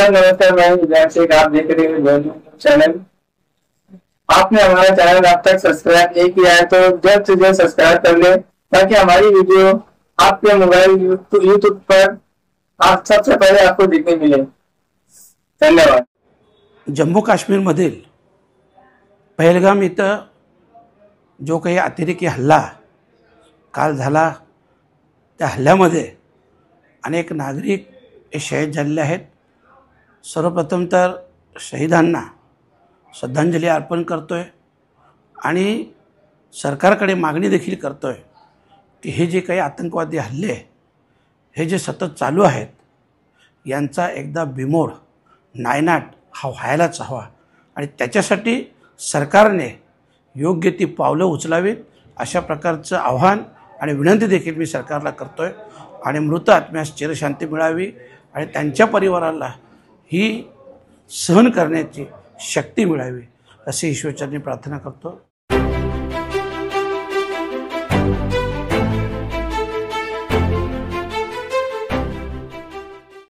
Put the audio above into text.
आदाब नमस्कार, मैं विजय शेख। आप देख रहे हैं यूट्यूब चैनल। आपने हमारा चैनल अब तक सब्सक्राइब नहीं किया है तो जल्द से जल्द सब्सक्राइब कर ले, ताकि हमारी वीडियो आपके मोबाइल यूट्यूब पर आप सबसे पहले आपको देखने मिले। धन्यवाद। जम्मू काश्मीरमधील पहलगाम इथं जो काही अतिरेकी हल्ला काल झाला, त्या हल्ल्यामध्ये अनेक नागरिक हे शहीद झालेले आहेत। सर्वप्रथम तर शहीदांना श्रद्धांजली अर्पण करतोय आणि सरकारकडे मागणी देखील करतोय की हे जे काही आतंकवादी हल्ले हे जे सतत चालू आहेत यांचा एकदा बिमोड नायनाट हा व्हायलाच हवा आणि त्याच्यासाठी सरकारने योग्य ती पावलं उचलावीत अशा प्रकारचं आव्हान आणि विनंती देखील मी सरकारला करतोय आणि मृत आत्म्यास चिरशांती मिळावी आणि त्यांच्या परिवाराला ही सहन करण्याची शक्ती मिळावी अशी ईश्वरचरणी प्रार्थना करतो।